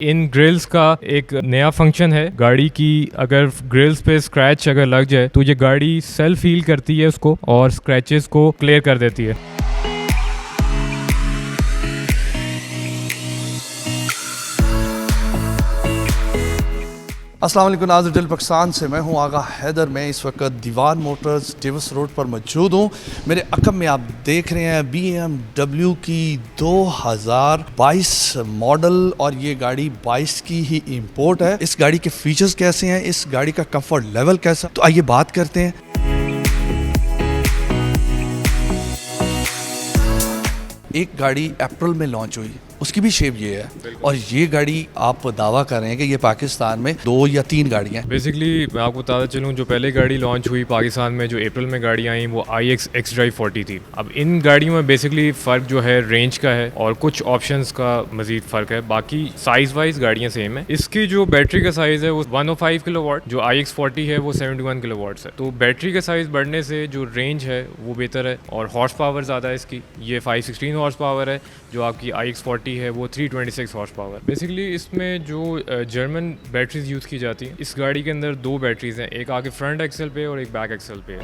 इन grills का एक नया फंक्शन है गाड़ी की। अगर ग्रिल्स पे स्क्रैच अगर लग जाए तो ये गाड़ी सेल्फ हील करती है उसको और स्क्रैचेस को क्लियर कर देती है। अस्सलाम वालेकुम नाज़रीन, दिल पाकिस्तान से मैं हूं आगा हैदर। मैं इस वक्त दीवान मोटर्स डेविस रोड पर मौजूद हूं। मेरे अकब में आप देख रहे हैं BMW की 2022 मॉडल और ये गाड़ी 22 की ही इंपोर्ट है। इस गाड़ी के फीचर्स कैसे हैं, इस गाड़ी का कंफर्ट लेवल कैसा, तो आइए बात करते हैं। एक गाड़ी अप्रैल में लॉन्च हुई, उसकी भी शेप ये है और ये गाड़ी आप दावा कर रहे हैं कि ये पाकिस्तान में 2 या 3 गाड़ियाँ हैं। बेसिकली मैं आपको बताता चलूँ, जो पहले गाड़ी लॉन्च हुई पाकिस्तान में जो अप्रैल में गाड़ी आई वो iX xDrive 40 थी। अब इन गाड़ियों में बेसिकली फ़र्क जो है रेंज का है और कुछ ऑप्शंस का मजीद फ़र्क है, बाकी साइज़ वाइज गाड़ियाँ सेम है। इसकी जो बैटरी का साइज़ है वो 105 किलोवाट, जो iX 40 है वो 71 किलोवाट्स है। तो बैटरी का साइज़ बढ़ने से जो रेंज है वो बेहतर है और हॉर्स पावर ज़्यादा है इसकी। ये 516 हॉर्स पावर है, जो आपकी iX 40 है वो 326 हॉर्स पावर। बेसिकली इसमें जो जर्मन बैटरीज यूज़ की जाती हैं, इस गाड़ी के अंदर 2 बैटरीज हैं, एक आगे फ्रंट एक्सल पे और एक बैक एक्सल पे है।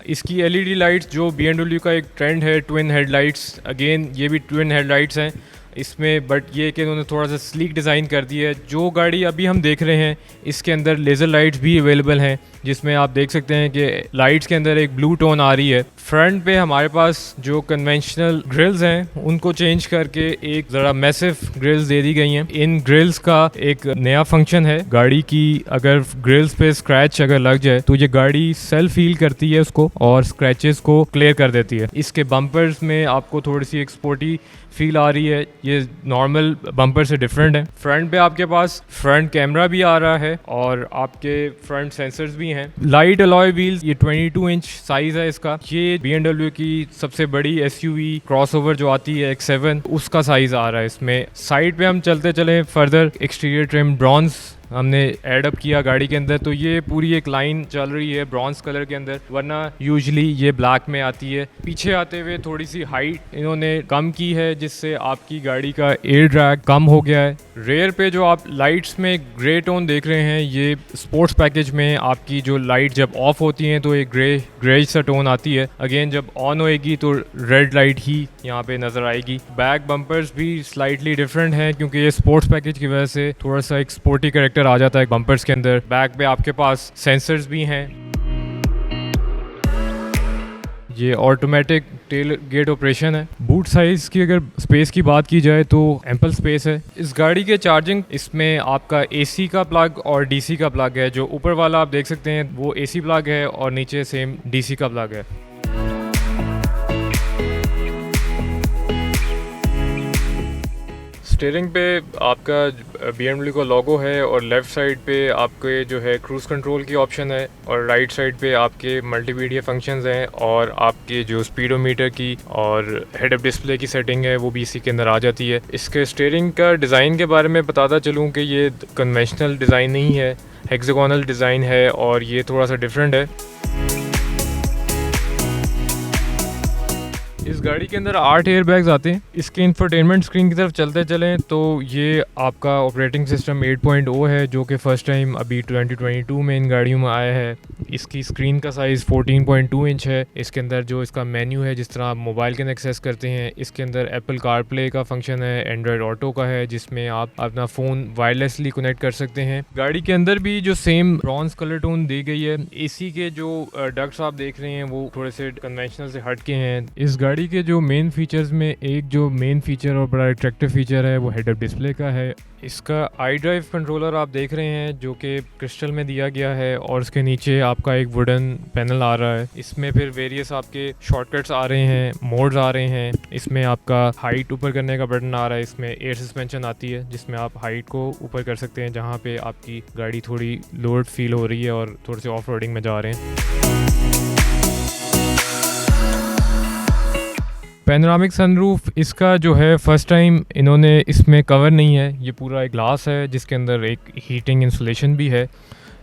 इसकी LED लाइट्स, जो BMW का एक ट्रेंड है ट्विन हेडलाइट्स, अगेन ये भी ट्विन हेडलाइट्स हैं इसमें, बट ये कि उन्होंने थोड़ा सा स्लीक डिज़ाइन कर दिया है। जो गाड़ी अभी हम देख रहे हैं इसके अंदर लेज़र लाइट्स भी अवेलेबल हैं, जिसमें आप देख सकते हैं कि लाइट्स के अंदर एक ब्लू टोन आ रही है। फ्रंट पे हमारे पास जो कन्वेंशनल ग्रिल्स हैं उनको चेंज करके एक ज़रा मैसिव ग्रिल्स दे दी गई हैं। इन ग्रिल्स का एक नया फंक्शन है गाड़ी की। अगर ग्रिल्स पे स्क्रैच अगर लग जाए तो ये गाड़ी सेल्फ हील करती है उसको और स्क्रैचेस को क्लियर कर देती है। इसके बम्पर्स में आपको थोड़ी सी एक स्पोर्टी फील आ रही है, ये नॉर्मल बम्पर से डिफरेंट है। फ्रंट पे आपके पास फ्रंट कैमरा भी आ रहा है और आपके फ्रंट सेंसर्स भी हैं। लाइट अलॉय व्हील्स, ये 22 इंच साइज है इसका। ये BMW की सबसे बड़ी SUV क्रॉसओवर जो आती है X7, उसका साइज आ रहा है इसमें। साइड पे हम चलते चले फर्दर, एक्सटीरियर ट्रिम ब्रॉन्ज हमने ऐड अप किया गाड़ी के अंदर, तो ये पूरी एक लाइन चल रही है ब्रॉन्ज कलर के अंदर, वरना यूजुअली ये ब्लैक में आती है। पीछे आते हुए थोड़ी सी हाइट इन्होंने कम की है, जिससे आपकी गाड़ी का एयर ड्रैग कम हो गया है। रेयर पे जो आप लाइट्स में ग्रे टोन देख रहे हैं, ये स्पोर्ट्स पैकेज में आपकी जो लाइट जब ऑफ होती हैं तो एक ग्रे सा टोन आती है, अगेन जब ऑन होएगी तो रेड लाइट ही यहाँ पे नजर आएगी। बैक बम्पर्स भी स्लाइटली डिफरेंट हैं, क्योंकि ये स्पोर्ट्स पैकेज की वजह से थोड़ा सा एक स्पोर्टी कैरेक्टर आ जाता है बम्पर्स के अंदर। बैक पे आपके पास सेंसर्स भी हैं। ये ऑटोमेटिक टेल गेट ऑपरेशन है। बूट साइज की अगर स्पेस की बात की जाए तो एम्पल स्पेस है। इस गाड़ी के चार्जिंग, इसमें आपका AC का प्लग और DC का प्लग है। जो ऊपर वाला आप देख सकते हैं वो AC प्लग है और नीचे सेम DC का प्लग है। स्टीयरिंग पे आपका BMW का लोगो है और लेफ़्ट साइड पे आपके जो है क्रूज़ कंट्रोल की ऑप्शन है और राइट साइड पे आपके मल्टीमीडिया फंक्शंस हैं और आपके जो स्पीडोमीटर की और हेड अप डिस्प्ले की सेटिंग है वो भी इसी के अंदर आ जाती है। इसके स्टीयरिंग का डिज़ाइन के बारे में बताता चलूँ कि ये कन्वेंशनल डिज़ाइन नहीं है, हेक्सागोनल डिज़ाइन है और ये थोड़ा सा डिफरेंट है। इस गाड़ी के अंदर 8 एयर बैग्स आते हैं। इसके इंफोटेनमेंट स्क्रीन की तरफ चलते चलें तो ये आपका ऑपरेटिंग सिस्टम 8.0 है, जो कि फ़र्स्ट टाइम अभी 2022 में इन गाड़ियों में आया है। इसकी स्क्रीन का साइज़ 14.2 इंच है। इसके अंदर जो इसका मेन्यू है, जिस तरह आप मोबाइल के अंदर एक्सेस करते हैं, इसके अंदर एप्पल कारप्ले का फंक्शन है, एंड्रॉयड ऑटो का है, जिसमें आप अपना फ़ोन वायरलेसली कनेक्ट कर सकते हैं। गाड़ी के अंदर भी जो सेम ब्रॉन्ज कलर टोन दी गई है। AC के जो डक्ट्स आप देख रहे हैं वो थोड़े से कन्वेंशनल से हट के हैं। इस गाड़ी के जो मेन फीचर्स में एक जो मेन फीचर और बड़ा अट्रैक्टिव फीचर है वो हेड अप डिस्प्ले का है। इसका iDrive कंट्रोलर आप देख रहे हैं जो कि क्रिस्टल में दिया गया है और उसके नीचे आपका एक वुडन पैनल आ रहा है। इसमें फिर वेरियस आपके शॉर्टकट्स आ रहे हैं, मोड्स आ रहे हैं। इसमें आपका हाइट ऊपर करने का बटन आ रहा है। इसमें एयर सस्पेंशन आती है, जिसमें आप हाइट को ऊपर कर सकते हैं जहाँ पे आपकी गाड़ी थोड़ी लोड फील हो रही है और थोड़े से ऑफ रोडिंग में जा रहे हैं। पैनोरामिक सनरूफ इसका जो है फर्स्ट टाइम इन्होंने इसमें कवर नहीं है। ये पूरा एक ग्लास है जिसके अंदर एक हीटिंग इंसुलेशन भी है।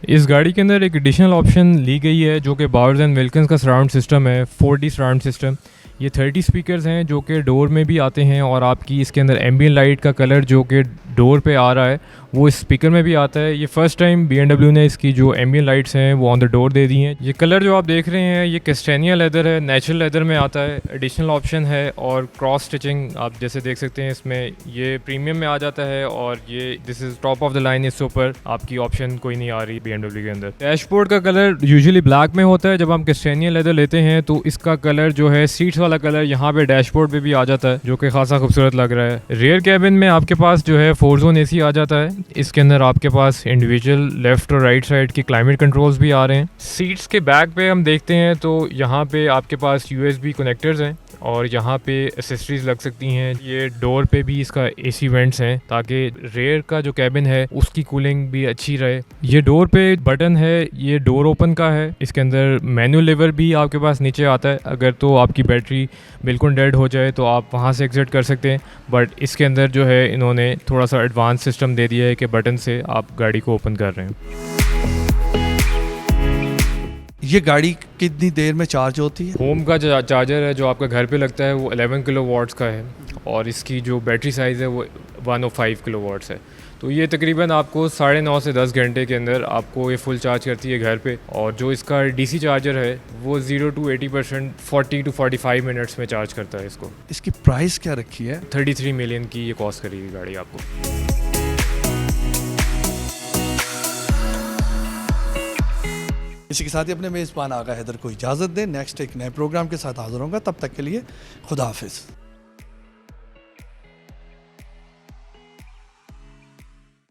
इस गाड़ी के अंदर एक एडिशनल ऑप्शन ली गई है जो कि बावर्स एंड विल्किंस का सराउंड सिस्टम है, 4D सराउंड सिस्टम। ये 30 स्पीकर्स हैं जो कि डोर में भी आते हैं, और आपकी इसके अंदर एम्बियंट लाइट का कलर जो कि डोर पे आ रहा है वो इस स्पीकर में भी आता है। ये फर्स्ट टाइम BMW ने इसकी जो एम्बियंट लाइट्स हैं वो ऑन द डोर दे दी हैं। ये कलर जो आप देख रहे हैं ये कैस्टेनिया लेदर है, नेचुरल लेदर में आता है, एडिशनल ऑप्शन है, और क्रॉस स्टिचिंग आप जैसे देख सकते हैं इसमें ये प्रीमियम में आ जाता है, और ये this is top of the line, इससे ऊपर आपकी ऑप्शन कोई नहीं आ रही BMW के अंदर। डैशबोर्ड का कलर यूजुअली ब्लैक में होता है, जब हम कैस्टेनिया लेदर लेते हैं तो इसका कलर जो है सीट्स वाला कलर यहाँ पे डैशबोर्ड पे भी आ जाता है, जो कि खासा खूबसूरत लग रहा है। रियर कैबिन में आपके पास जो है 4 जोन AC आ जाता है, इसके अंदर आपके पास इंडिविजुअल लेफ्ट और राइट साइड की क्लाइमेट कंट्रोल्स भी आ रहे हैं। सीट्स के बैक पे हम देखते हैं तो यहाँ पे आपके पास USB कनेक्टर्स हैं, और यहाँ पे एसेसरीज लग सकती हैं। ये डोर पे भी इसका AC वेंट्स हैं ताकि रेयर का जो कैबिन है उसकी कूलिंग भी अच्छी रहे। ये डोर पे बटन है, ये डोर ओपन का है, इसके अंदर मैनुअल लीवर भी आपके पास नीचे आता है। अगर तो आपकी बैटरी बिल्कुल डेड हो जाए तो आप वहाँ से एग्जिट कर सकते हैं, बट इसके अंदर जो है इन्होंने थोड़ा सा एडवांस सिस्टम दे दिया है कि बटन से आप गाड़ी को ओपन कर रहे हैं। ये गाड़ी कितनी देर में चार्ज होती है? होम का जो चार्जर है जो आपका घर पे लगता है वो 11 किलोवाट्स का है, और इसकी जो बैटरी साइज़ है वो 105 किलोवाट्स है। तो ये तकरीबन आपको 9.5 से 10 घंटे के अंदर आपको ये फुल चार्ज करती है घर पे। और जो इसका DC चार्जर है वो 0 to 80% 40 to 45 मिनट्स में चार्ज करता है इसको। इसकी प्राइस क्या रखी है? 33 मिलियन की ये कॉस्ट करेगी गाड़ी आपको। इसी के साथ ही अपने मेज़बान आगा हैदर को इजाज़त दें। नेक्स्ट एक नए प्रोग्राम के साथ हाजिर होंगे, तब तक के लिए खुदा हाफिज़।